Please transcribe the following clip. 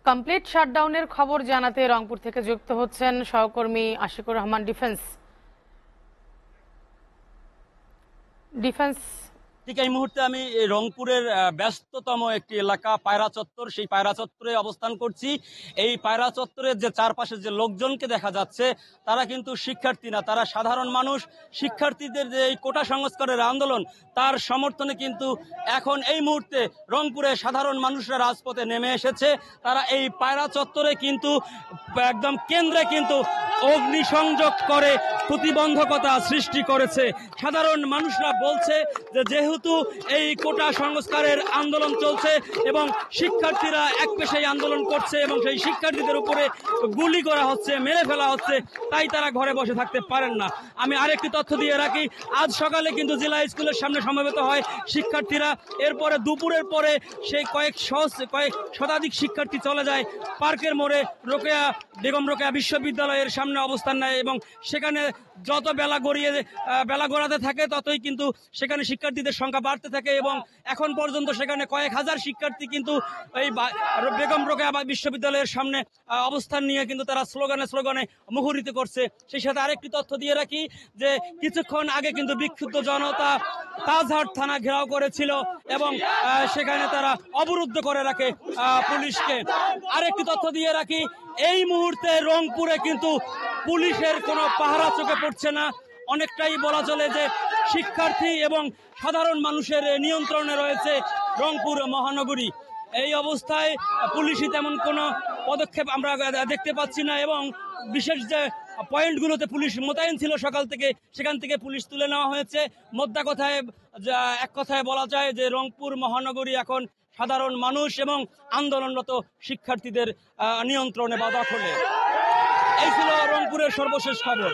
Complete শাটডাউনের খবর জানাতে রংপুর থেকে যুক্ত হচ্ছেন সহকর্মী আশিকুর রহমান। ডিফেন্স ঠিক এই মুহূর্তে আমি রংপুরের ব্যস্ততম একটি এলাকা পায়রা চত্বর, সেই পায়রা চত্বরে অবস্থান করছি। এই পায়রা চত্বরের যে চারপাশে যে লোকজনকে দেখা যাচ্ছে তারা কিন্তু শিক্ষার্থী না, তারা সাধারণ মানুষ। শিক্ষার্থীদের যে এই কোটা সংস্কারের আন্দোলন তার সমর্থনে কিন্তু এখন এই মুহূর্তে রংপুরে সাধারণ মানুষরা রাজপথে নেমে এসেছে। তারা এই পায়রা চত্বরে কিন্তু একদম কেন্দ্রে কিন্তু অগ্নিসংযোগ করে প্রতিবন্ধকতা সৃষ্টি করেছে। সাধারণ মানুষরা বলছে যে যেহেতু এই কোটা সংস্কারের আন্দোলন চলছে এবং শিক্ষার্থীরা এক পেশায় আন্দোলন করছে এবং সেই শিক্ষার্থীদের উপরে গুলি করা হচ্ছে, মেরে ফেলা হচ্ছে, তাই তারা ঘরে বসে থাকতে পারেন না। আমি আরেকটি তথ্য দিয়ে রাখি, আজ সকালে কিন্তু জেলা স্কুলের সামনে সমবেত হয় শিক্ষার্থীরা। এরপরে দুপুরের পরে সেই কয়েক শতাধিক শিক্ষার্থী চলে যায় পার্কের মোড়ে বেগম রোকেয়া বিশ্ববিদ্যালয়ের সামনে অবস্থান নেয় এবং সেখানে যত বেলা গড়াতে থাকে ততই কিন্তু সেখানে শিক্ষার্থীদের সংখ্যা বাড়তে থাকে এবং এখন পর্যন্ত সেখানে কয়েক হাজার শিক্ষার্থী কিন্তু এই বেগম রোকেয়া বিশ্ববিদ্যালয়ের সামনে অবস্থান নিয়ে কিন্তু তারা স্লোগানে মুখরিত করছে। সেই সাথে আরেকটি তথ্য দিয়ে রাখি যে কিছুক্ষণ আগে কিন্তু বিক্ষুব্ধ জনতা তাজহাট থানা ঘেরাও করেছিল এবং সেখানে তারা অবরুদ্ধ করে রাখে পুলিশকে। আরেকটি তথ্য দিয়ে রাখি, এই মুহূর্তে রংপুরে কিন্তু পুলিশের কোনো পাহারা চোখে পড়ছে না। অনেকটাই বলা চলে যে শিক্ষার্থী এবং সাধারণ মানুষের নিয়ন্ত্রণে রয়েছে রংপুর মহানগরী। এই অবস্থায় পুলিশই তেমন কোনো পদক্ষেপ আমরা দেখতে পাচ্ছি না এবং বিশেষ যে পয়েন্টগুলোতে পুলিশ মোতায়েন ছিল সকাল থেকে, সেখান থেকে পুলিশ তুলে নেওয়া হয়েছে। এক কথায় বলা যায় যে রংপুর মহানগরী এখন সাধারণ মানুষ এবং আন্দোলনরত শিক্ষার্থীদের নিয়ন্ত্রণে বা দখলে। এই ছিল রংপুরের সর্বশেষ খবর।